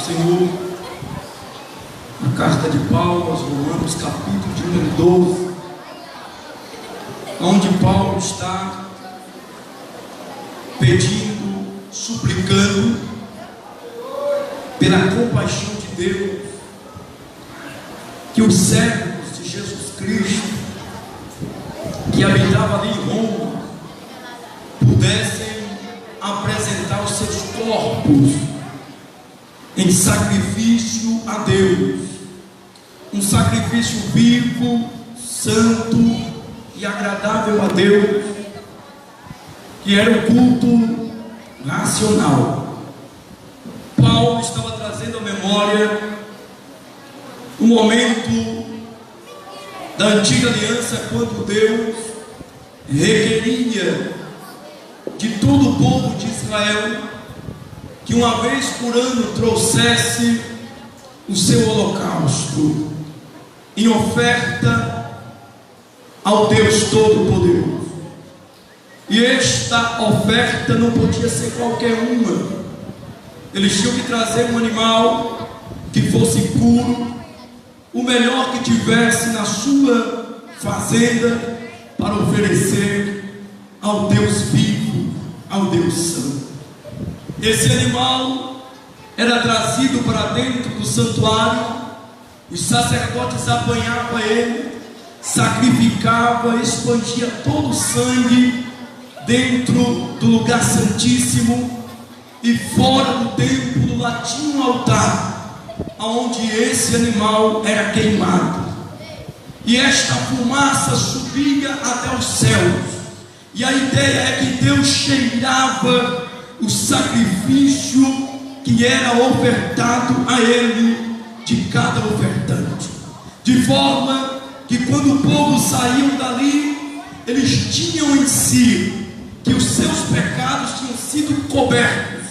Senhor, na carta de Paulo aos Romanos, capítulo de número 12, onde Paulo está pedindo, suplicando pela compaixão de Deus, que os servos de Jesus Cristo, que habitavam ali em Roma, pudessem apresentar os seus corpos em sacrifício a Deus, um sacrifício vivo, santo e agradável a Deus, que era o culto racional. Paulo estava trazendo à memória o momento da antiga aliança, quando Deus requeria de todo o povo de Israel que uma vez por ano trouxesse o seu holocausto em oferta ao Deus Todo-Poderoso. E esta oferta não podia ser qualquer uma. Eles tinham que trazer um animal que fosse puro, o melhor que tivesse na sua fazenda, para oferecer ao Deus vivo, ao Deus santo. Esse animal era trazido para dentro do santuário, os sacerdotes apanhavam ele, sacrificavam, expandia todo o sangue dentro do lugar santíssimo, e fora do templo lá tinha um altar, onde esse animal era queimado, e esta fumaça subia até os céus, e a ideia é que Deus cheirava o sacrifício que era ofertado a ele de cada ofertante, de forma que quando o povo saiu dali, eles tinham em si que os seus pecados tinham sido cobertos,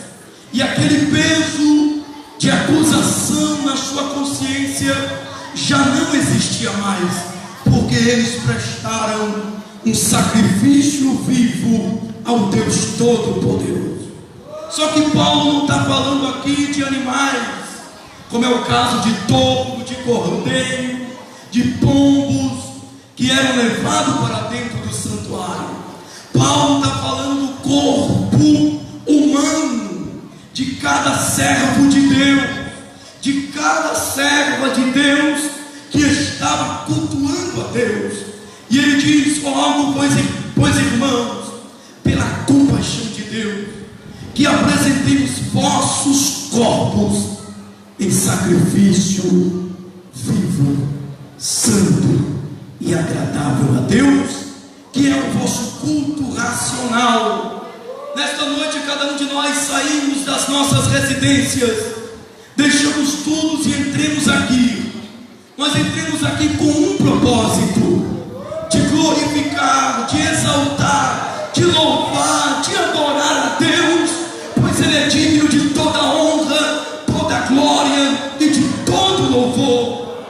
e aquele peso de acusação na sua consciência já não existia mais, porque eles prestaram um sacrifício vivo ao Deus Todo-Poderoso. Só que Paulo não está falando aqui de animais, como é o caso de touro, de cordeiro, de pombos, que eram levados para dentro do santuário. Paulo está falando do corpo humano de cada servo de Deus, de cada serva de Deus que estava cultuando a Deus. E ele diz: logo, pois irmãos, pela compaixão de Deus, que apresentemos vossos corpos em sacrifício vivo, santo e agradável a Deus, que é o vosso culto racional. Nesta noite, cada um de nós saímos das nossas residências, deixamos tudo e entremos aqui. Nós entremos aqui com um propósito: de glorificar, de exaltar, de louvar, de adorar a Deus, pois Ele é digno de toda honra, toda glória e de todo louvor.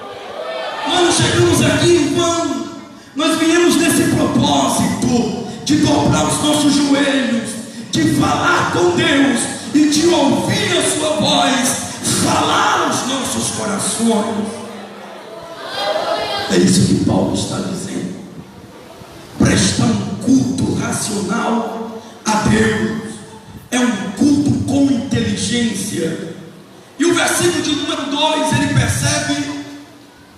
Nós não chegamos aqui em vão, nós viemos nesse propósito de dobrar os nossos joelhos, de falar com Deus e de ouvir a sua voz falar aos nossos corações. É isso que Paulo está dizendo: prestar um culto racional a Deus é um culto com inteligência. E o versículo de número 2, ele percebe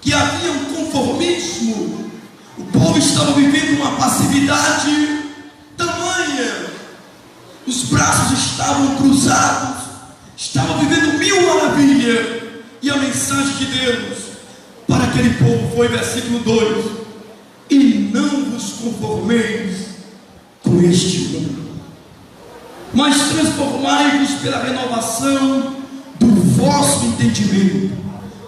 que havia um conformismo. O povo estava vivendo uma passividade tamanha, os braços estavam cruzados, estavam vivendo mil maravilhas. E a mensagem de Deus para aquele povo foi, versículo 2: e não vos conformeis com este mundo, mas transformai-vos pela renovação do vosso entendimento,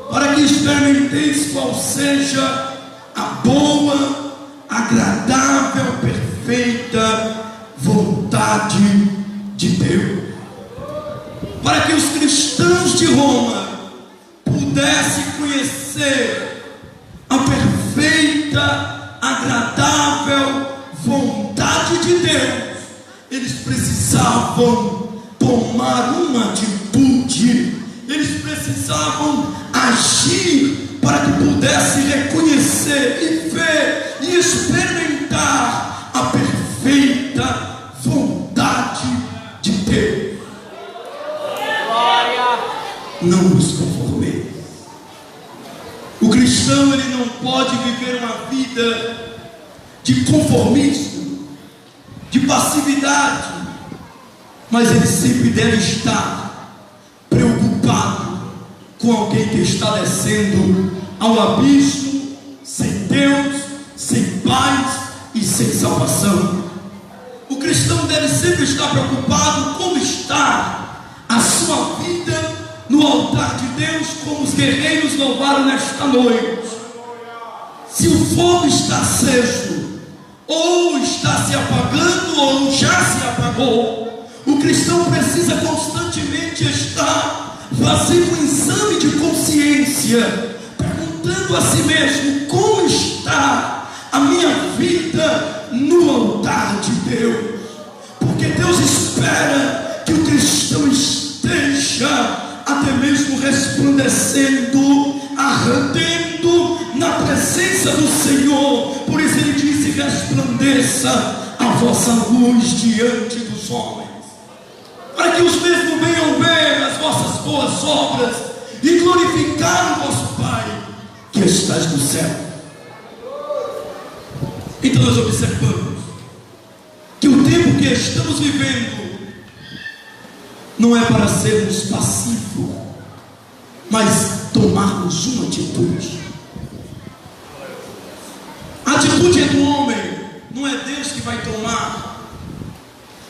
para que experimenteis qual seja a boa, agradável, perfeita vontade de Deus. Para que os cristãos de Roma pudessem conhecer a perfeita, agradável vontade de Deus, eles precisavam tomar uma atitude, eles precisavam precisavam agir para que pudesse reconhecer e ver e experimentar a perfeita vontade de Deus. Não nos conformemos. O cristão, ele não pode viver uma vida de conformismo, de passividade, mas ele sempre deve estar preocupado com alguém que está descendo ao abismo, sem Deus, sem paz e sem salvação. O cristão deve sempre estar preocupado como está a sua vida no altar de Deus, como os guerreiros louvaram nesta noite. Se o fogo está aceso, ou está se apagando, ou já se apagou, o cristão precisa constantemente estar fazendo um exame de consciência, perguntando a si mesmo: como está a minha vida no altar de Deus? Porque Deus espera que o cristão esteja até mesmo resplandecendo, ardendo na presença do Senhor. Por isso ele disse: resplandeça a vossa luz diante dos homens, para que os mesmos venham ver as vossas boas obras e glorificar o vosso Pai que estás no céu. Então nós observamos que o tempo que estamos vivendo não é para sermos passivos, mas tomarmos uma atitude. A atitude é do homem, não é Deus que vai tomar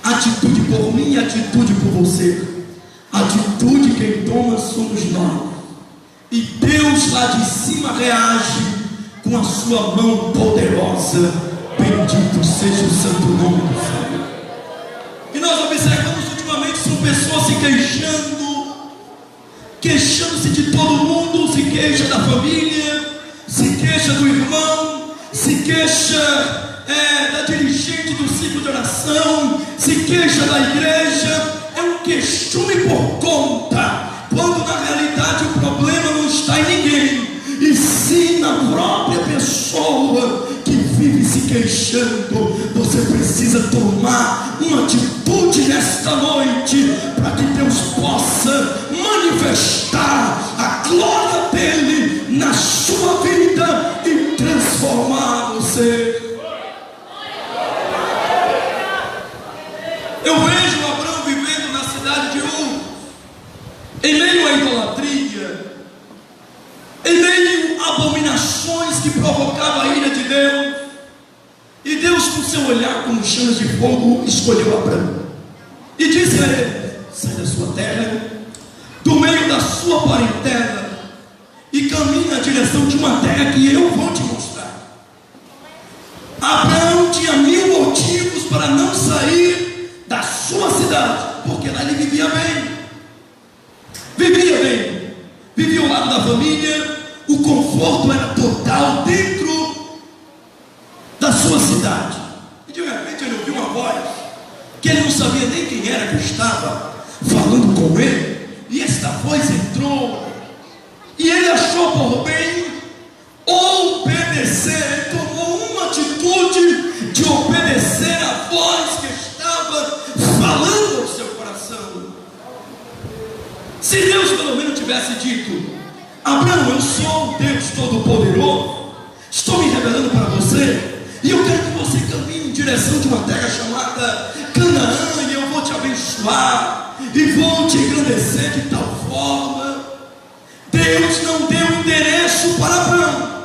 atitude por mim e atitude por você. A atitude quem toma somos nós. E Deus lá de cima reage com a sua mão poderosa. Bendito seja o santo nome do Senhor. E nós observamos ultimamente são pessoas se queixando-se de todo mundo, se queixa da família, se queixa do irmão, se queixa da dirigente do ciclo de oração, se queixa da igreja. É um queixume por conta, quando na realidade o problema não está em ninguém, e sim na própria pessoa que vive se queixando. Você precisa tomar uma atitude nesta noite, para que Deus possa manifestar a glória dele na sua vida e transformar você. Eu vejo Abraão vivendo na cidade de Ur, em meio à idolatria, em meio a abominações que provocavam a ira de Deus. E Deus, com seu olhar como chamas de fogo, escolheu Abraão e disse a ele: sai da sua terra, do meio da sua parentela, e caminhe na direção de uma terra que eu vou te mostrar. Abraão tinha 1000 motivos para não sair da sua cidade, porque lá ele vivia bem, vivia ao lado da família, o conforto era total dentro da sua cidade. E de repente ele ouviu uma voz que ele não sabia nem quem era que estava falando com ele, e esta voz entrou, e ele achou por bem obedecer. Ele tomou uma atitude de obedecer a voz que estava falando ao seu coração. Se Deus pelo menos tivesse dito: Abraão, eu sou o Deus Todo-Poderoso, estou me revelando para você, e eu quero que você caminhe em direção de uma terra chamada Canaã, e eu vou te abençoar e vou te engrandecer de tal forma. Deus não deu endereço para Abraão.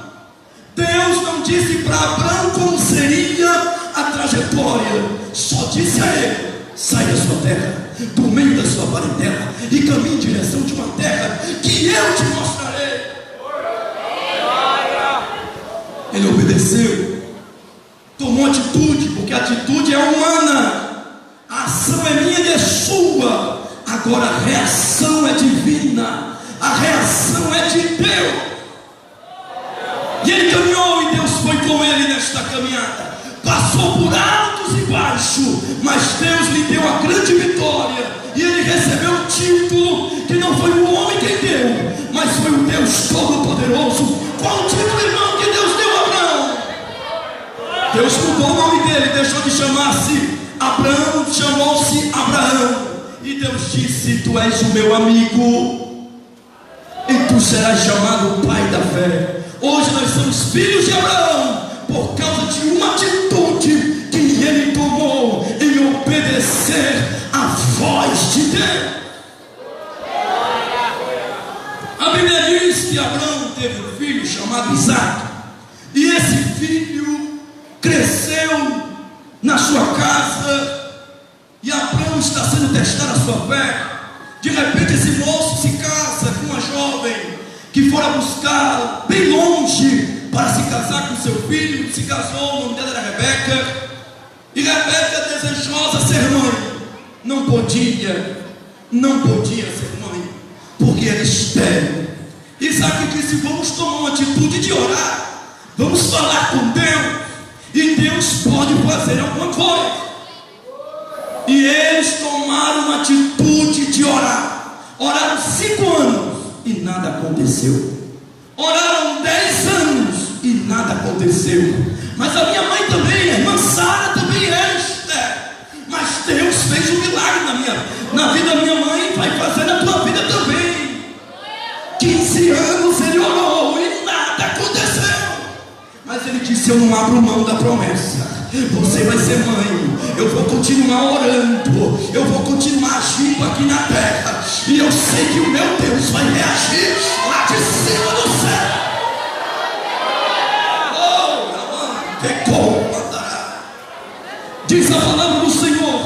Deus não disse para Abraão como seria a trajetória. Só disse a ele: sai da sua terra, do meio da sua parentela, e caminhe em direção de uma terra que eu te mostrarei. Ele obedeceu, tomou atitude, porque a atitude é humana, a ação é minha e é sua. Agora a reação é divina, a reação é de Deus. E ele caminhou, e Deus foi com ele nesta caminhada. Passou por altos e baixos, mas Deus lhe deu a grande vitória, e ele recebeu um título que não foi o homem quem deu, mas foi o Deus Todo-Poderoso. Qual o título, irmão, que Deus deu a Abraão? Deus mudou o nome dele, deixou de chamar-se Abraão, chamou-se Abraão. E Deus disse: tu és o meu amigo, e tu serás chamado pai da fé. Hoje nós somos filhos de Abraão, por causa de uma atitude que ele tomou em obedecer à voz de Deus. A Bíblia diz que Abraão teve um filho chamado Isaac, e esse filho cresceu na sua casa, e Abraão está sendo testado a sua fé. De repente esse moço se casa com uma jovem que fora buscar bem longe para se casar com seu filho. Se casou, o nome dela era Rebeca, e Rebeca, desejosa ser mãe, não podia ser mãe, porque era estéril. Isaac disse: vamos tomar uma atitude de orar, vamos falar com Deus, e Deus pode fazer alguma coisa. E eles tomaram uma atitude de orar. Oraram 5 anos e nada aconteceu. Oraram 10 anos e nada aconteceu. Mas a minha mãe também, a irmã Sara também é estéril. Mas Deus fez um milagre na vida da minha mãe, vai fazer na tua vida também. 15 anos ele orou e nada aconteceu. Mas ele disse: eu não abro mão da promessa. Você vai ser mãe, eu vou continuar orando, eu vou continuar agindo aqui na terra, e eu sei que o meu Deus vai reagir lá de cima do céu. Oh, que comandar. Diz a palavra do Senhor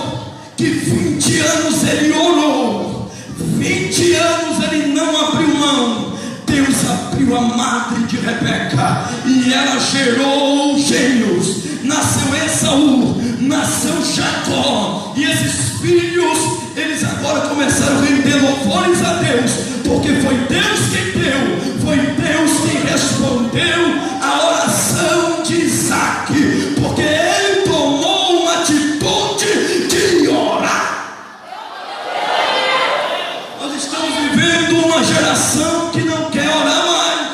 que 20 anos ele orou, 20 anos ele não abriu mão. Deus abriu a madre de Rebeca, e ela gerou gêmeos. Nasceu Esaú, nasceu Jacó, e esses filhos, eles agora começaram a render louvores a Deus, porque foi Deus quem deu, foi Deus quem respondeu a oração de Isaac, porque ele tomou uma atitude de orar. Nós estamos vivendo uma geração que não quer orar mais.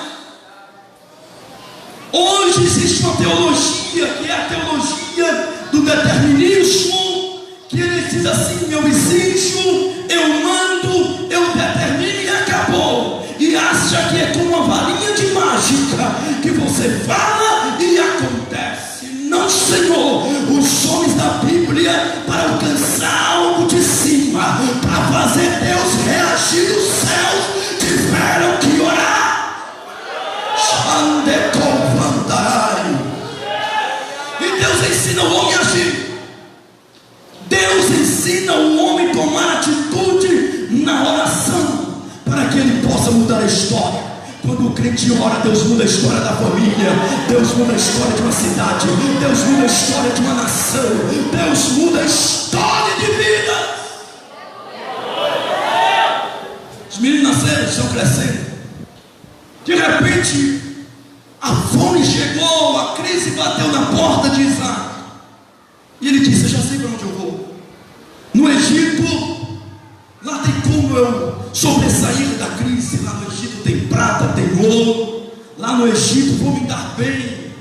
Hoje existe uma teologia, que é a teologia do determinismo, que ele diz assim: eu exijo, eu mando, eu determino e acabou. E acha que é com uma varinha de mágica que você fala e acontece. Não, Senhor. Os homens da Bíblia, para alcançar algo de cima, para fazer Deus reagir nos céus, tiveram que orar. E Deus ensina o homem a agir. Deus ensina o homem a tomar atitude na oração, para que ele possa mudar a história. Quando o crente ora, Deus muda a história da família, Deus muda a história de uma cidade, Deus muda a história de uma nação, Deus muda a história de vida. Os meninos nasceram, estão crescendo. De repente a fome chegou, a crise bateu na porta de Isaac, e ele disse: eu já sei para onde eu vou. No Egito, lá tem como eu sobressair da crise. Lá no Egito tem prata, tem ouro. Lá no Egito vou me dar bem.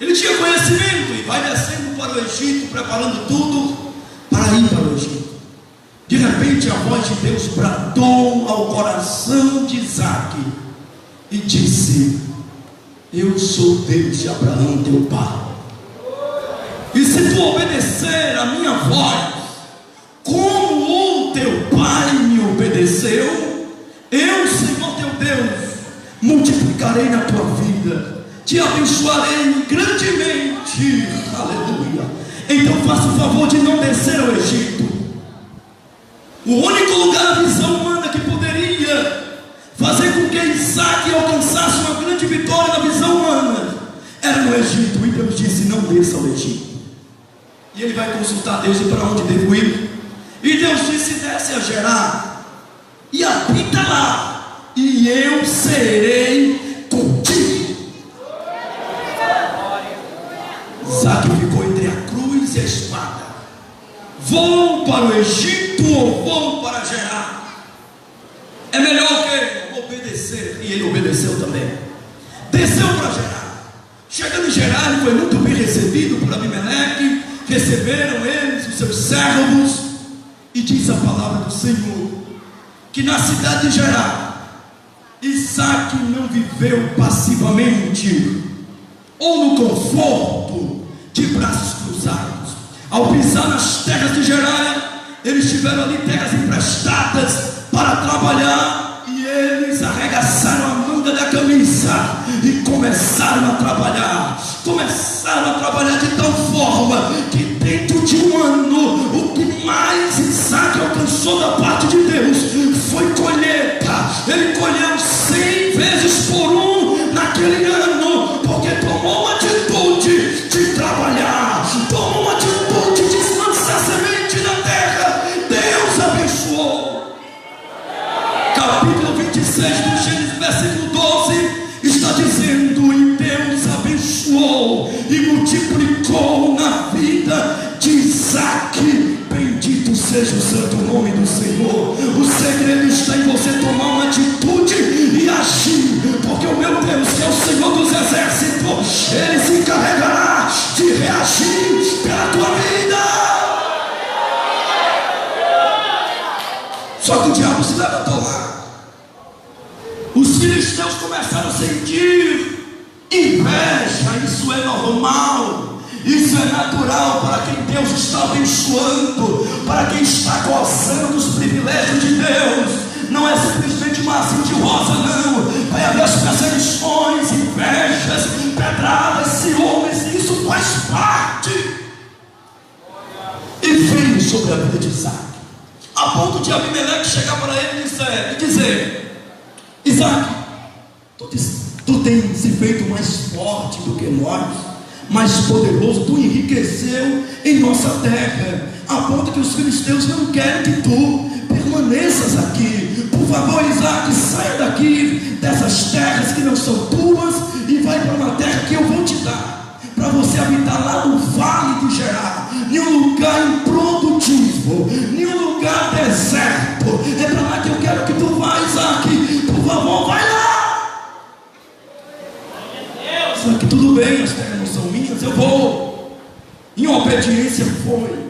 Ele tinha conhecimento e vai descendo para o Egito, preparando tudo para ir para o Egito. De repente a voz de Deus bradou ao coração de Isaac e disse: eu sou Deus de Abraão teu pai, e se tu obedecer a minha voz, como o teu pai me obedeceu, eu, Senhor teu Deus, multiplicarei na tua vida, te abençoarei grandemente. Aleluia. Então faça o favor de não descer ao Egito. O único lugar da visão humana que poderia fazer com que Isaac alcançasse uma grande vitória na visão humana era no Egito. E Deus disse: não desça ao Egito. E ele vai consultar Deus: e para onde devo ir? E Deus disse: desce a Gerar e habita lá, e eu serei contigo. Isaac ficou entre a cruz e a espada. Vou para o Egito Dito ou vou para Gerar. É melhor que obedecer. E ele obedeceu também. Desceu para Gerar. Chegando em Gerar, ele foi muito bem recebido por Abimeleque. Receberam eles, os seus servos. E diz a palavra do Senhor que na cidade de Gerar, Isaac não viveu passivamente ou no conforto de braços cruzados. Ao pisar nas terras de Gerar, eles tiveram ali terras emprestadas para trabalhar, e eles arregaçaram a manga da camisa e começaram a trabalhar. Começaram a trabalhar de tal forma que dentro de um ano, o que mais Isaac alcançou da parte de Deus foi colheita. Ele colheu 100 vezes por um naquele ano, porque tomou uma atitude de trabalhar, tomou uma atitude de lançar semente na terra. Deus abençoou. Capítulo 26 do Gênesis, versículo 12, está dizendo: e Deus abençoou e multiplicou na vida de Isaac. Bendito seja o santo nome do Senhor. O segredo está em você tomar uma atitude e agir, porque o meu Deus, que é o Senhor dos exércitos, Ele se encarregará de reagir pela tua vida. Só que o diabo se levantou lá. Os filisteus começaram a sentir inveja. Isso é normal, isso é natural para quem Deus está abençoando, para quem está gozando dos privilégios de Deus. Não é simplesmente um marzinho de rosa, não. Vai haver as perseguições, invejas, pedradas, ciúmes. Isso faz parte. E veio sobre a vida de Isaac, a ponto de Abimeleque chegar para ele e dizer: Isaac, tu tens se feito mais forte do que nós, mais poderoso. Tu enriqueceu em nossa terra, a ponto que os filisteus não querem que tu permaneças aqui. Por favor, Isaac, saia daqui dessas terras que não são tuas e vai para uma terra que eu vou te dar, para você habitar lá no vale de Gerar, em um lugar improdutivo, em um lugar deserto. É para lá que eu quero que tu vá, Isaac. Por favor, vai lá. Só que tudo bem, as terras não são minhas, eu vou. Em obediência foi.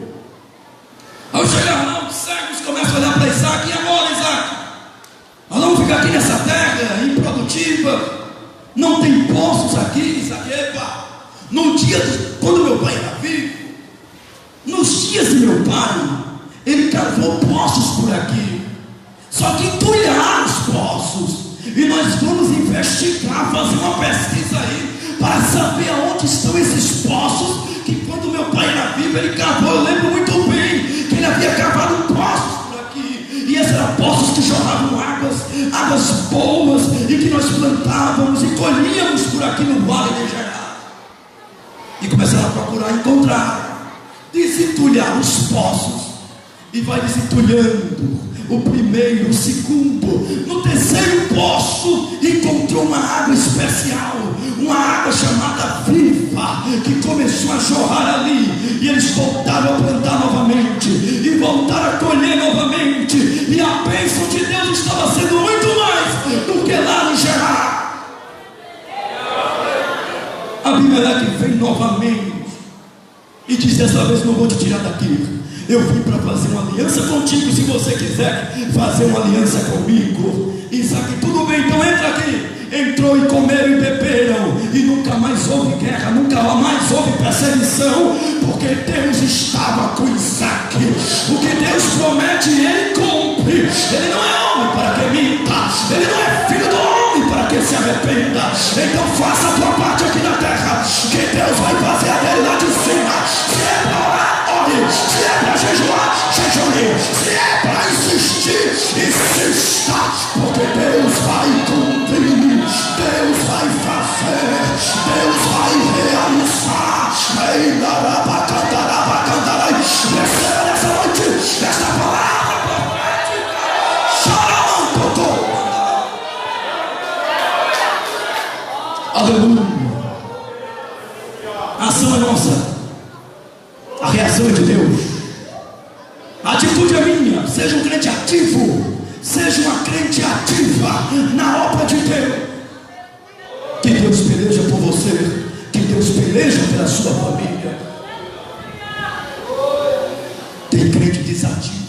Ao chegar lá, os servos começam a olhar para Isaac: e agora, Isaac? Nós vamos ficar aqui nessa terra improdutiva, não tem poços aqui, Isaac. Epa, no dia quando meu pai era vivo, nos dias de meu pai, ele cavou poços por aqui, só que entulharam os poços, e nós vamos investigar, fazer uma pesquisa aí, para saber aonde estão esses poços, que quando meu pai era vivo, ele cavou. Eu lembro muito bem que ele havia cavado poços por aqui, e esses eram poços que jorravam águas boas, e que nós plantávamos e colhíamos por aqui no vale de Gerar. E começaram a procurar, encontrar, desentulhar os poços, e vai desentulhando o primeiro, o segundo. No terceiro poço encontrou uma água especial, uma água chamada viva, que começou a jorrar ali, e eles voltaram a plantar novamente, e voltaram a colher novamente, e a bênção de Deus estava sendo muito mais do que lá no Gerar. Abimeleque vem novamente e diz: dessa vez não vou te tirar daqui. Eu vim para fazer uma aliança contigo. Se você quiser fazer uma aliança comigo, Isaac, tudo bem, então entra aqui. Entrou e comeram e beberam, e nunca mais houve guerra, nunca mais houve perseguição, porque Deus estava com Isaac. O que Deus promete, Ele cumpre. Ele não é homem para que minta, Ele não é filho do homem para que se arrependa. Então faça a tua parte aqui na terra, que Deus vai fazer a dele lá de cima. Se é para orar, ore. Se é para jejuar, jejue. Se é para insistir, insista, porque Deus vai cumprir, Deus vai fazer, Deus vai realizar. Receba nessa noite esta palavra profética. Aleluia. A ação é nossa, a reação é de Deus. A atitude é minha. seja uma crente ativa na obra de Deus. Que Deus peleja por você, que Deus peleja pela sua família. Tem crente desativo,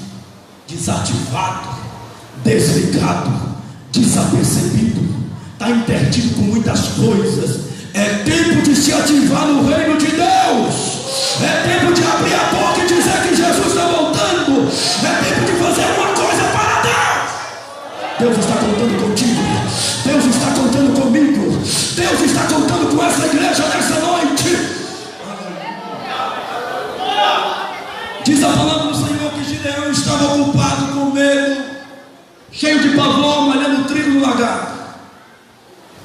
desativado, desligado, desapercebido, está intertido com muitas coisas. É tempo de se ativar no reino de Deus. É tempo de abrir a boca e dizer que Jesus está voltando. É tempo de fazer uma coisa para Deus. Deus está contando contigo. Deus está contando comigo. Deus está contando com essa igreja nessa noite. Diz a palavra do Senhor que Gideão estava ocupado com medo, cheio de pavor, malhando trigo no lagar,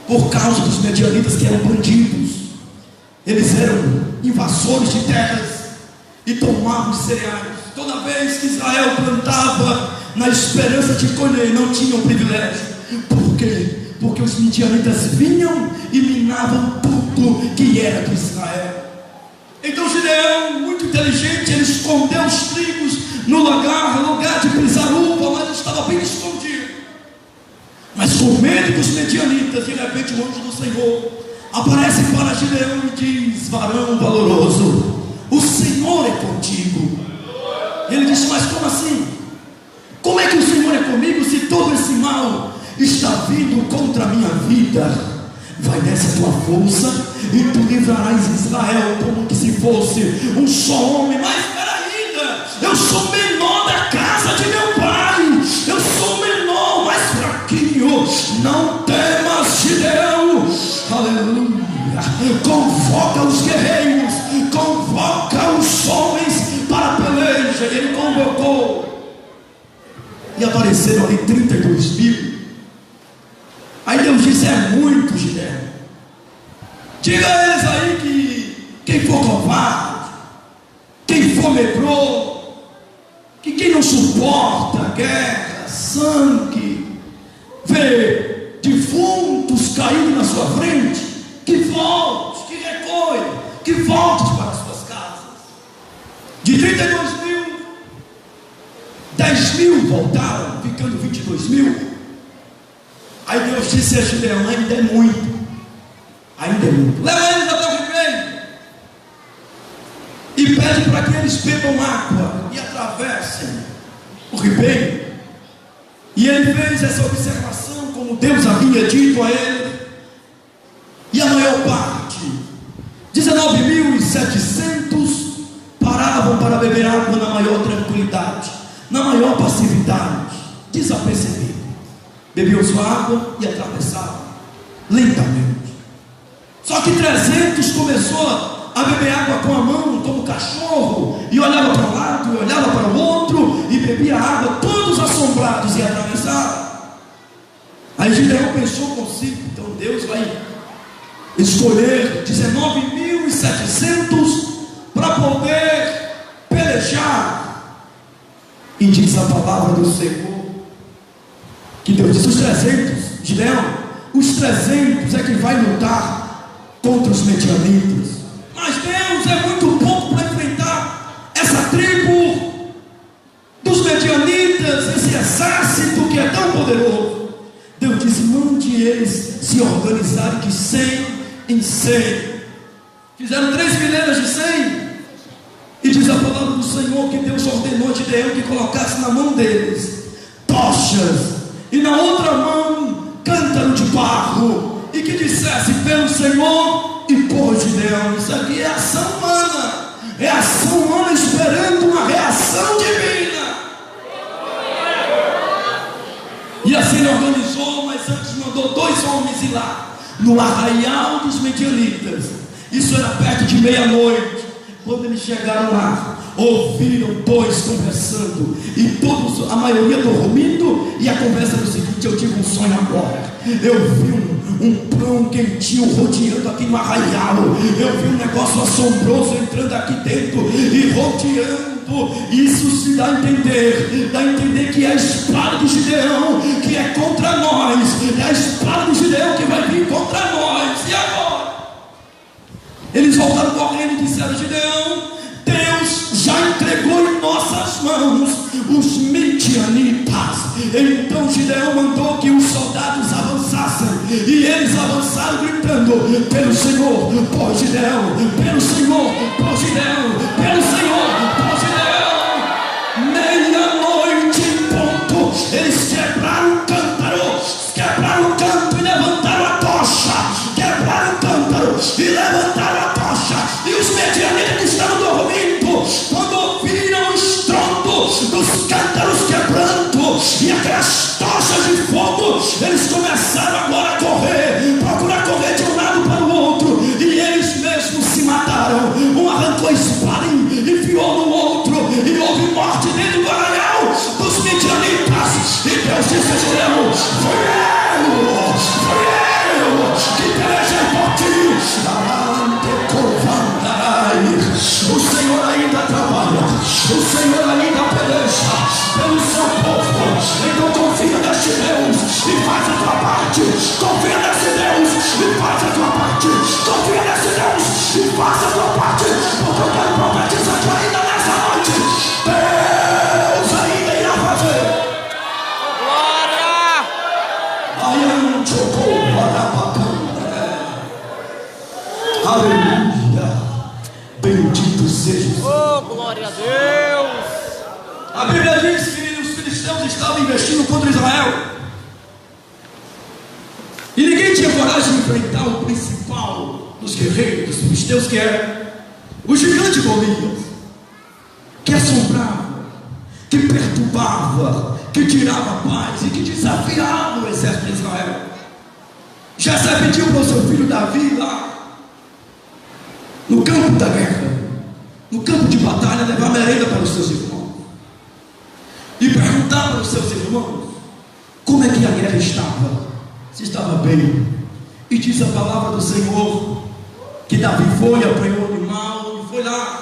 por causa dos medianitas, que eram bandidos. Eles eram invasores de terras e tomavam os cereais. Toda vez que Israel plantava na esperança de colher, não tinham privilégio. Por quê? Porque os midianitas vinham e minavam tudo que era de Israel. Então Gideão, muito inteligente, ele escondeu os trigos no lugar de pisar uva, mas estava bem escondido. Mas com medo dos medianitas, de repente o anjo do Senhor aparece para Gideão e diz: varão valoroso, o Senhor é contigo. Ele disse: mas como assim? Como é que o Senhor é comigo se todo esse mal está vindo contra a minha vida? Vai dessa tua força e tu livrarás Israel como que se fosse um só homem. Mas espera ainda, eu sou menor da casa de meu pai, eu sou menor, mais fraquinho. Não temas, Gideão. Aleluia. Convoca os guerreiros, convoca os homens para a peleja. E ele convocou, e apareceram ali 32 mil. Aí Deus disse: é muito, Gideão. Diga a eles aí que quem for covarde, quem for medroso, que quem não suporta guerra, sangue, vê defuntos caindo na sua frente, que volte, que recolhe, que volte para as suas casas. De 32 mil, 10 mil voltaram, ficando 22 mil. Aí Deus disse a Gideão: ainda é muito, ainda é muito. Leva eles até o ribeiro e pede para que eles bebam água e atravessem o ribeiro. E ele fez essa observação, como Deus havia dito a ele. E a maior parte, 19.700, paravam para beber água na maior tranquilidade, na maior passividade, desapercebido. Bebiam sua água e atravessavam lentamente. Só que 300 começou a beber água com a mão, como cachorro, e olhava para um lado, e olhava para o outro, e bebia água, todos assombrados, e atravessavam. Aí Gideão pensou consigo: então Deus vai escolher 19.700 para poder pelejar. E diz a palavra do Senhor que Deus disse: os 300, Gideão, os 300 é que vai lutar contra os medianitas. Mas Deus é muito pouco para enfrentar essa tribo dos medianitas, esse exército que é tão poderoso. Deus disse: mande eles se organizarem de 100 em 100. Fizeram 3 fileiras de 100. E diz a palavra do Senhor que Deus ordenou a Gideão que colocasse na mão deles tochas, e na outra mão cântaro de barro, e que dissesse: pelo Senhor e por Gideão. Isso aqui é ação humana, é ação humana esperando uma reação divina. E assim ele organizou, mas antes mandou 2 homens ir lá no arraial dos medianitas. Isso era perto de meia-noite. Quando eles chegaram lá, ouviram 2 conversando, e todos, a maioria dormindo. E a conversa era o seguinte: eu tive um sonho agora. Eu vi um pão quentinho rodeando aqui no arraial. Eu vi um negócio assombroso entrando aqui dentro e rodeando. Isso se dá a entender que é a espada de Gideão que é contra nós. É a espada de Gideão que vai vir contra nós. E agora? Eles voltaram correndo e disseram: Gideão, Deus já entregou em nossas mãos os midianitas. Então Gideão mandou que os soldados avançassem, e eles avançaram gritando: pelo Senhor, por Gideão, pelo Senhor, por Gideão, pelo Senhor, por Gideão. Meia-noite em ponto, eles quebraram o cântaro, e levantaram a tocha, quebraram o cântaro e levantaram a tocha. E os medianitas que estavam dormindo, quando ouviram o estrondo dos cântaros quebrando e aquelas tochas de fogo, eles começaram agora a correr, procurar correr de um lado para o outro, e eles mesmos se mataram. Um arrancou a espada e enfiou no outro, e houve morte dentro do arraial dos midianitas. E Deus disse a Gideão: foi eu que pelejei por ti. O Senhor ainda trabalha, o Senhor ainda peleja pelo seu povo. Então confia neste Deus e faz a tua parte. Confia nesse Deus e faz a tua parte. Confia nesse Deus e faz a tua parte. Porque eu quero profetizar que ainda nessa noite Deus ainda irá fazer. Glória! Aleluia! Bendito seja o Senhor. Oh, glória a Deus! A Bíblia diz que os filisteus estavam investindo contra Israel, e ninguém tinha coragem de enfrentar o principal dos guerreiros dos filisteus, que era o gigante Golias, que assombrava, que perturbava, que tirava a paz e que desafiava o exército de Israel. Jessé pediu para o seu filho Davi lá no campo da guerra, no campo de batalha, levar merenda para os seus irmãos e perguntar para os seus irmãos como é que a guerra estava, se estava bem. E diz a palavra do Senhor que Davi foi, apanhou o animal e foi lá.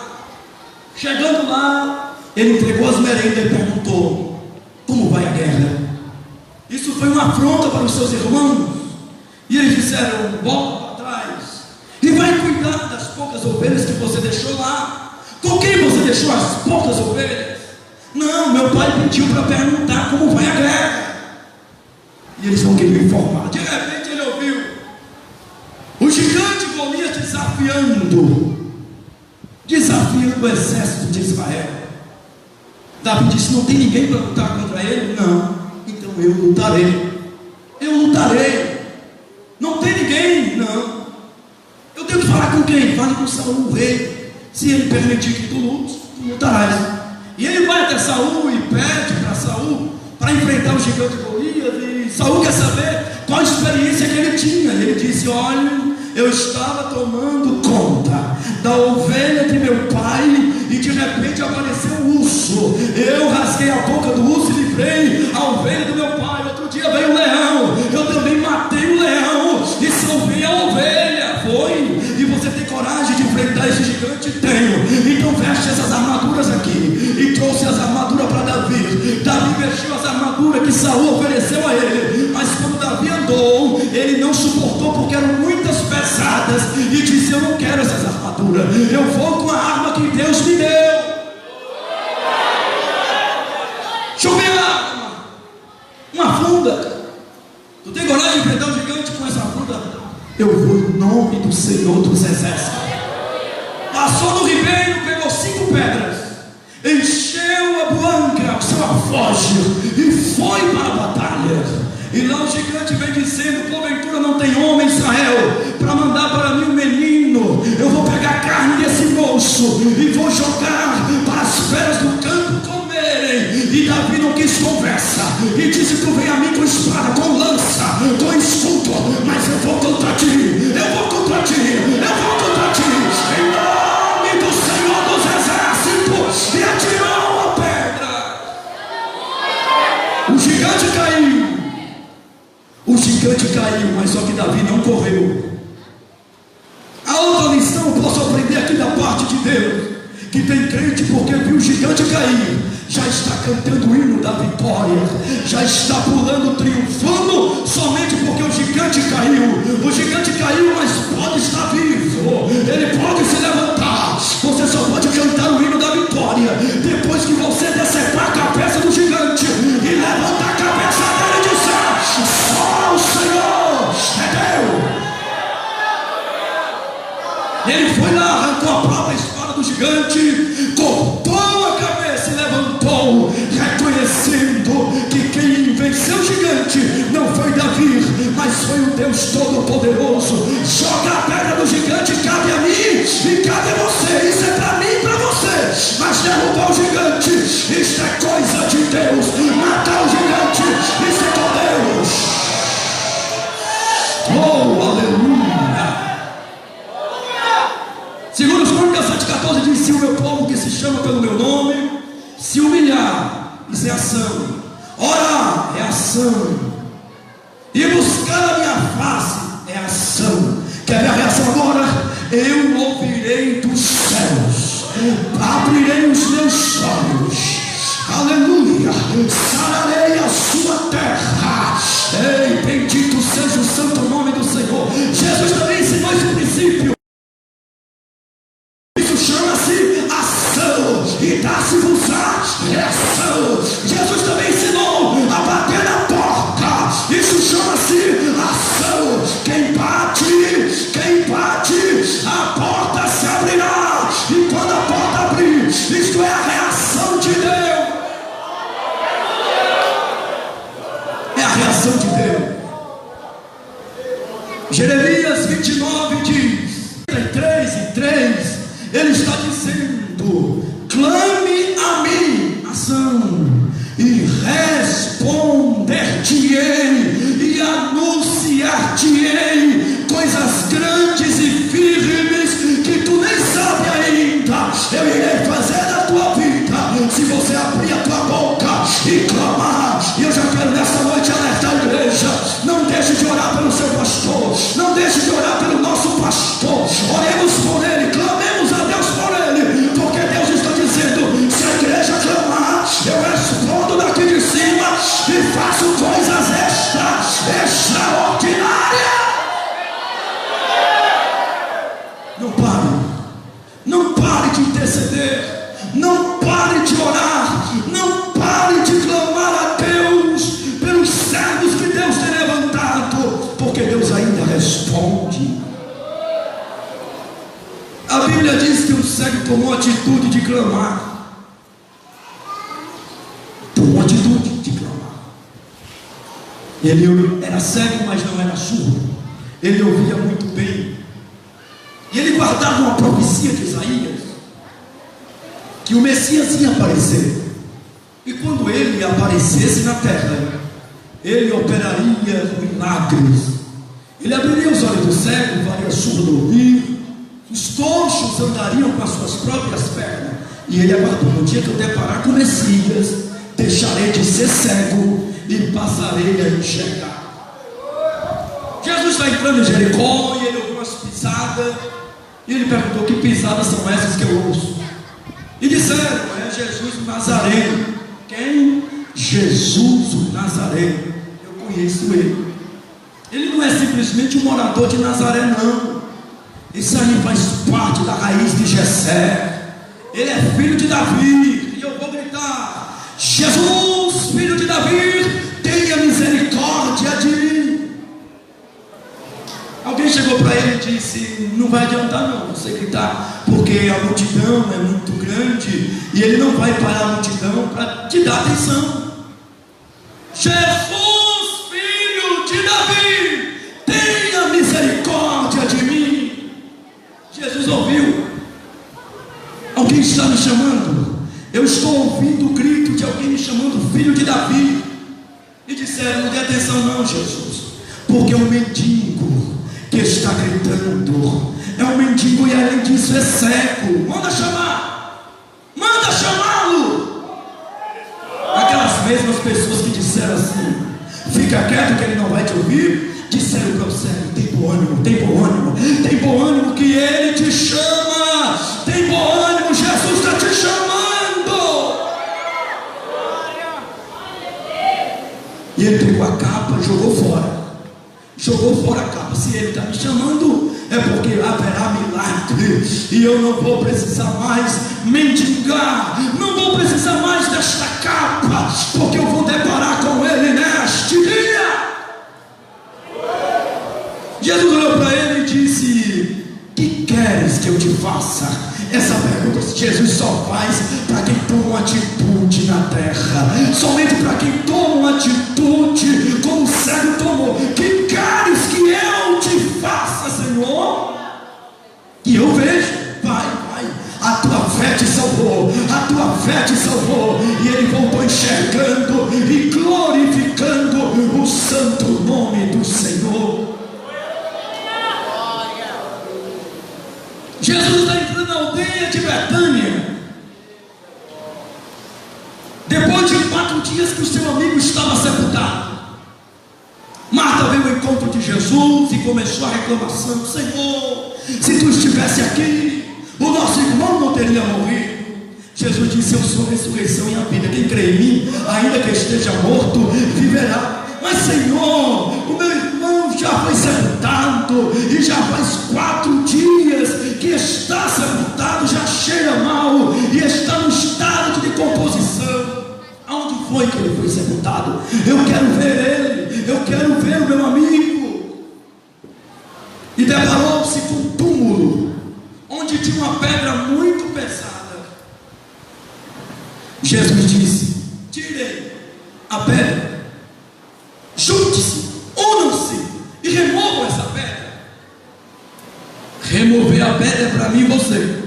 Chegando lá, ele entregou as merendas e perguntou: como vai a guerra? Isso foi uma afronta para os seus irmãos, e eles disseram: volta para trás e vai cuidar das poucas ovelhas que você deixou lá. Com quem você deixou as poucas ovelhas? Não, meu pai pediu para perguntar como vai a guerra. E eles vão querer informar. De repente ele ouviu o gigante Golias desafiando o exército de Israel. Davi disse: não tem ninguém para lutar contra ele? Não, então eu lutarei. Não tem ninguém? Não. Eu tenho que falar com quem? Fale com Saul, o rei. Se ele permitir que tu lutes, tu lutarás. E ele vai até Saul e pede para Saul para enfrentar o gigante Golias. E Saul quer saber qual a experiência que ele tinha. E ele disse: olha, eu estava tomando conta da ovelha de meu pai, e de repente apareceu um urso. Eu rasguei a boca do urso e livrei a ovelha do meu pai. Outro dia veio um leão, eu também matei o leão e salvei a ovelha. Foi. E você tem coragem de enfrentar esse gigante? Tenho. Então veste essas armaduras aqui. E trouxe as armaduras para Davi. Davi vestiu as armaduras que Saul ofereceu a ele. Mas quando Davi andou, ele não suportou, porque eram muitas pesadas, e disse: eu não quero essas armaduras, eu vou com a arma que Deus me deu. Choveu uma funda. Tu tem coragem de enfrentar o gigante com essa funda? Eu vou em nome do Senhor dos exércitos. Passou no ribeiro, pegou 5 pedras, encheu a buanca, o seu alforje, e foi para a batalha. E lá o gigante vem dizendo: porventura não tem homem em Israel para mandar para mim um menino? Eu vou pegar a carne desse moço e vou jogar para as feras do campo comerem. E Davi não quis conversa e disse: tu vem a mim com espada, com lança, com escudo, mas eu vou contra ti, eu vou contra ti, eu vou contra ti, em nome do Senhor dos exércitos. E atirou a pedra. O gigante caiu. O gigante caiu, mas só que Davi não correu. A outra lição eu posso aprender aqui da parte de Deus: que tem crente, porque viu o gigante cair, já está cantando o hino da vitória, já está pulando, triunfando, somente porque o gigante caiu. O gigante caiu, mas pode estar vivo, ele pode se levantar. Você só pode cantar o hino da vitória com a própria espada do gigante, cortou a cabeça e levantou, reconhecendo que quem venceu o gigante não foi Davi, mas foi o Deus Todo-Poderoso. Joga a pedra do gigante, cabe a mim e cabe a você. Isso é para mim e para você. Mas derrubar o gigante, isso é coisa de Deus. Matar o gigante, isso é com Deus. Oh, aleluia. Segundo os Crônicas 7,14 diz: se o meu povo que se chama pelo meu nome se humilhar, isso é ação. Orar é ação. E buscar a minha face é ação. Quer ver a reação agora? Eu ouvirei dos céus, abrirei os meus olhos, aleluia, sararei a sua terra. Ei, bendito seja o santo nome do Senhor. Jesus também ensinou esse princípio. Isso chama-se ação, e dá-se-vos a reação. Jesus também ensinou a bater na porta. Isso chama-se ação. Quem bate, a porta se abrirá. E quando a porta abrir, isto é a reação de Deus. É a reação de Deus. Jeremias 29 diz, 3:3, ele está dizendo: clame a mim, ação, e responder-te-ei, e anunciar-te-ei coisas grandes e firmes que tu nem sabe ainda. Eu irei fazer na tua vida, se você abrir a tua boca e clamar. E eu já quero nesta noite alertar a igreja: não deixe de orar pelo seu pastor, não deixe de orar pelo nosso pastor. Oremos por ele, clamemos a Deus por ele, porque Deus está dizendo: se a igreja clamar, eu respondo daqui de cima e faço coisas extraordinárias. Não pare de interceder, não pare de orar, não pare de clamar a Deus pelos servos que Deus tem levantado, porque Deus ainda responde. A Bíblia diz que o cego tomou a atitude de clamar. Tomou a atitude de clamar. Ele era cego, mas não era surdo. Ele ouvia muito bem. E ele guardava uma profecia de Isaías, que o Messias ia aparecer. E quando ele aparecesse na terra, ele operaria milagres. Ele abriria os olhos do cego, faria surdo ouvir, os coxos andariam com as suas próprias pernas. E ele aguardou: no dia que eu deparar com o Messias, deixarei de ser cego e passarei a enxergar. Jesus está entrando em Jericó e ele ouviu umas pisadas. E ele perguntou: que pisadas são essas que eu ouço? E disseram: é Jesus o Nazareno. Quem? Jesus o Nazareno. Eu conheço ele. Ele não é simplesmente um morador de Nazaré, não. Isso aí faz parte da raiz de Jessé. Ele é filho de Davi. E eu vou gritar: Jesus, filho de Davi, tenha misericórdia de mim. Alguém chegou para ele e disse: não vai adiantar não você gritar, porque a multidão é muito grande e ele não vai parar a multidão para te dar atenção. Jesus, filho de Davi, tenha misericórdia de mim. Jesus ouviu: alguém está me chamando. Eu estou ouvindo o grito de alguém me chamando filho de Davi. E disseram: não dê atenção não, Jesus, porque é um mendigo que está gritando. É um mendigo e além disso é cego. Manda chamar, manda chamá-lo. Aquelas mesmas pessoas que disseram assim: fica quieto que ele não vai te ouvir, disseram para o cego: tem bom ânimo, tem bom ânimo, tem bom ânimo que ele te chama. Tem bom ânimo, Jesus está te chamando. E ele pegou a capa e jogou fora. Jogou fora a capa. Se ele está me chamando, é porque haverá milagre. E eu não vou precisar mais mendigar, não vou precisar mais desta capa, porque eu vou deparar com ele neste dia. Jesus olhou para ele e disse: que quer queres que eu te faça? Essa pergunta Jesus só faz para quem toma uma atitude na terra. Somente para quem toma uma atitude, como o cego tomou. Que queres que eu te faça, Senhor? E eu vejo, vai, a tua fé te salvou, a tua fé te salvou. E ele voltou enxergando e glorificando o santo nome do Senhor. Jesus está entrando na aldeia de Betânia. Depois de 4 dias que o seu amigo estava sepultado, Marta veio ao encontro de Jesus e começou a reclamação: Senhor, se tu estivesse aqui, o nosso irmão não teria morrido. Jesus disse: eu sou a ressurreição e a vida. Quem crê em mim, ainda que esteja morto, viverá. Mas Senhor, o meu irmão já foi sepultado, e já faz 4 dias que está sepultado, já cheira mal, e está no estado de decomposição. Aonde foi que ele foi sepultado? Eu quero ver ele, eu quero ver o meu amigo. E deparou-se com um túmulo, onde tinha uma pedra muito pesada. Jesus disse: tirem a pedra, junte-se, unam-se e removam essa pedra. Remover a pedra é para mim e você.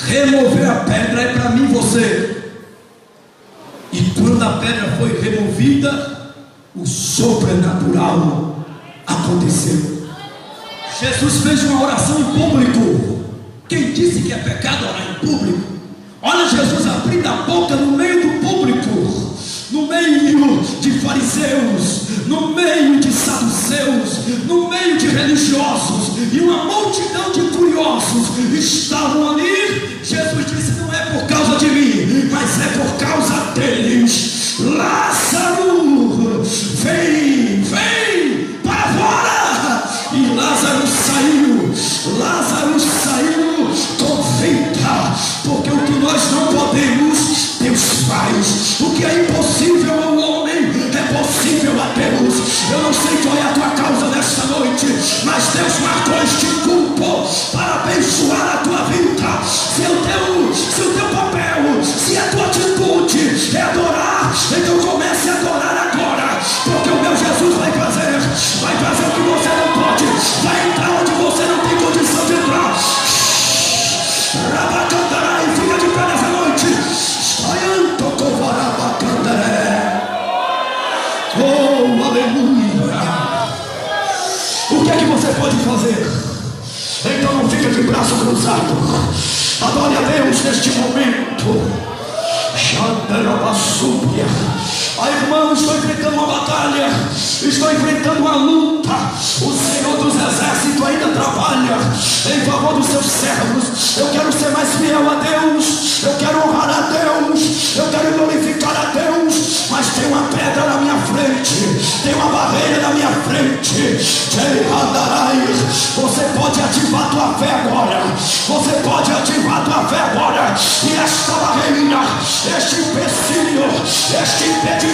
Remover a pedra é para mim e você. E quando a pedra foi removida, o sobrenatural aconteceu. Jesus fez uma oração em público. Quem disse que é pecado orar em público? Olha Jesus abrindo a boca no meio do público, no meio de fariseus, no meio de saduceus, no meio de religiosos, e uma multidão de curiosos estavam ali. Jesus disse: não é por causa de mim, mas é por causa deles. Lázaro, vem para fora. E Lázaro saiu com vida, porque o que nós não podemos, Deus faz. O que é impossível ao homem é possível a Deus. Eu não sei qual é a tua causa nesta noite, mas Deus marcou este culto para abençoar a tua vida. Se o teu papel, se a tua atitude é adorar, então comece a adorar agora, porque o meu Jesus vai fazer o que você não pode, vai entrar onde você não tem condição de entrar. Rabacandará, e fica de pé nessa noite. Oh, aleluia. O que é que você pode fazer? Então não fica de braço cruzado. Adore a Deus neste momento. Irmão, estou enfrentando uma batalha, estou enfrentando uma luta. O Senhor dos Exércitos ainda trabalha em favor dos seus servos. Eu quero ser mais fiel a Deus, eu quero honrar a Deus, eu quero glorificar a Deus. Mas tem uma pedra na minha frente, tem uma barreira na minha frente. Você pode ativar a tua fé agora, você pode ativar a tua fé agora. E esta barreira, este empecilho, este impedimento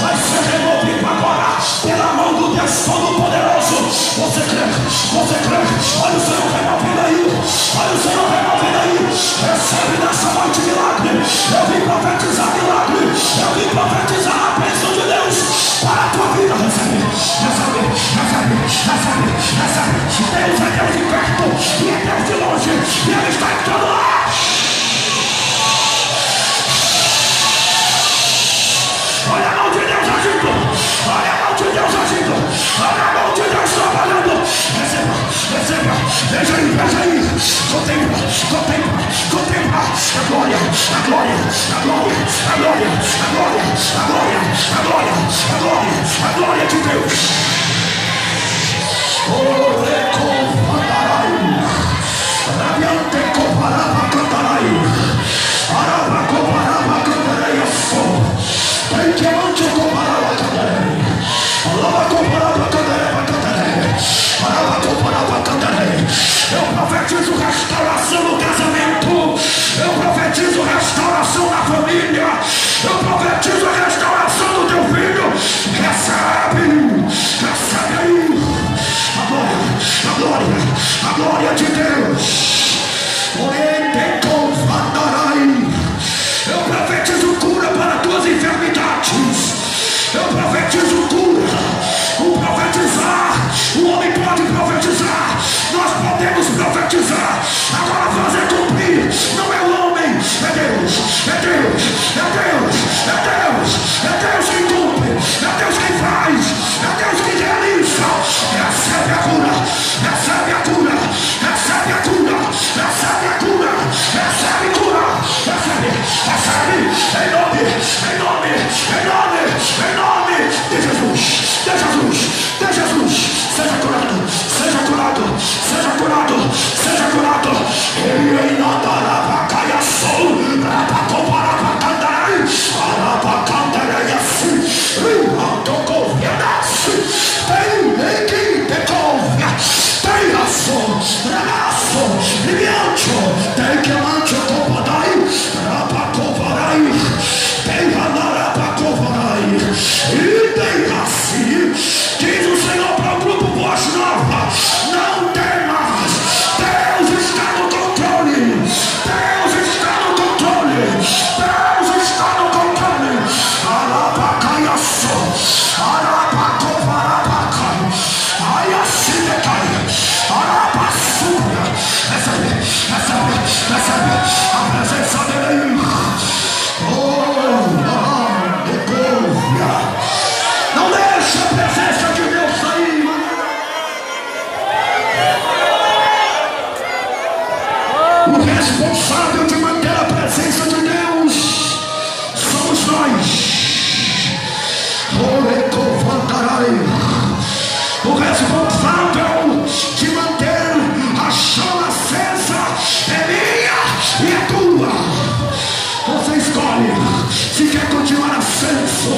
vai ser removido agora pela mão do Deus Todo-Poderoso. Você crê? Olha o Senhor removendo aí, olha o Senhor removendo aí. Recebe nessa noite milagre. Eu vim profetizar milagre, eu vim profetizar a bênção de Deus para a tua vida. Recebe. Deus é Deus de perto e é Deus de longe, e Ele está entrando lá. Olha a mão de Deus agindo, olha a mão de Deus agindo, olha a mão de Deus trabalhando. Receba, veja aí, contempla a glória, a glória de Deus. Eu profetizo restauração no casamento, eu profetizo restauração na família, eu profetizo a restauração do responsável de manter a chama acesa é minha e é tua. Você escolhe se quer continuar aceso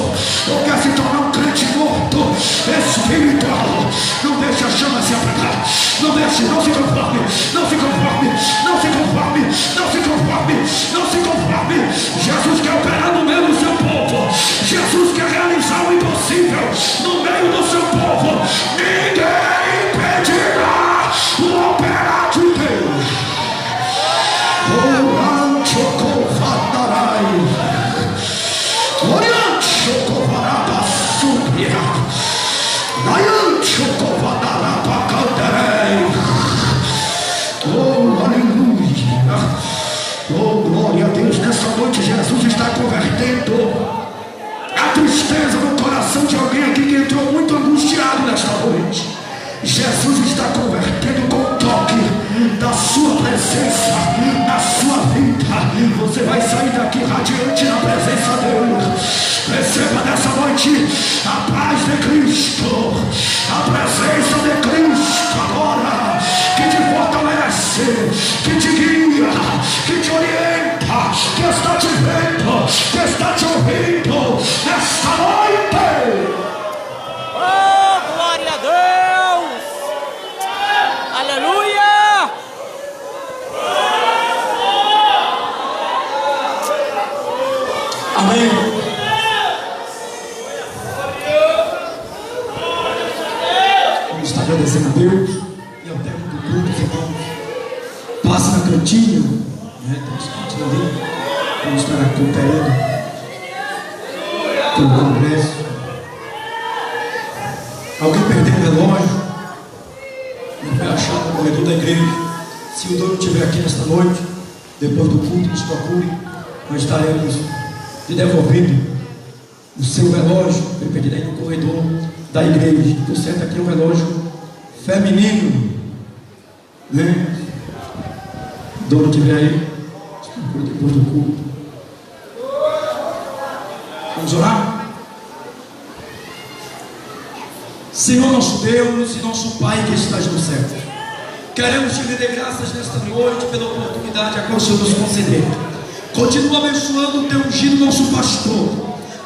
ou quer se tornar um crente morto espiritual. Não deixe a chama se apagar. Não deixe, não se conforme, não se conforme, não se conforme, não se conforme, não se conforme. Jesus quer operar no meio do seu povo. Jesus quer realizar o impossível no meio do seu povo. Ninguém impedirá o operar de Deus. Oh, aleluia. Oh, glória a Deus. Nessa noite Jesus está convertendo a tristeza no coração de alguém aqui que entrou muito angustiado nesta noite. Jesus está convertendo com o toque da sua presença na sua vida. Você vai sair daqui radiante na presença dele. Receba nessa noite a paz de Cristo, a presença de Cristo agora, que te fortalece, que te guia, que te orienta, que está te vendo, que está te ouvindo nesta noite. Oh, glória a Deus! Aleluia! Amém. Vamos estar agradecendo a Deus. E ao término do culto, irmãos, passe na cantina, né? Tem uns cantinhos ali. Vamos estar acompanhando o congresso. Alguém perdeu o relógio, não foi achado no corredor da igreja. Se o dono estiver aqui nesta noite, depois do culto, nos procure. Nós estaremos lhe devolvendo o seu relógio. Foi perdido aí no corredor da igreja. Por certo, aqui é um relógio feminino, né? O dono estiver aí, nos procure depois do culto. Vamos orar? Senhor nosso Deus e nosso Pai que estás no céu, queremos te render graças nesta noite pela oportunidade a qual o Senhor nos concedeu. Continua abençoando o teu ungido nosso pastor,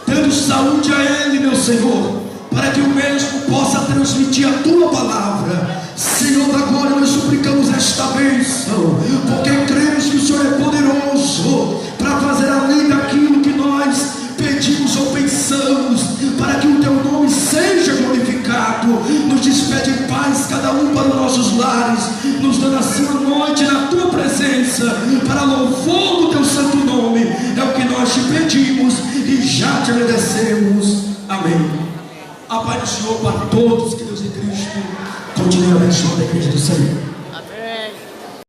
dando saúde a ele, meu Senhor, para que o mesmo possa transmitir a tua palavra. Senhor da glória, nós suplicamos esta bênção, porque cremos que o Senhor é poderoso para fazer além daquilo que nós pedimos ou pensamos, para que o teu nome seja glorificado. Nos despede em paz, cada um para os nossos lares, nos dando assim a noite na tua presença, para louvor do teu santo nome. É o que nós te pedimos e já te agradecemos. Amém. A paz do Senhor para todos, que Deus em Cristo continue abençoando a igreja do Senhor.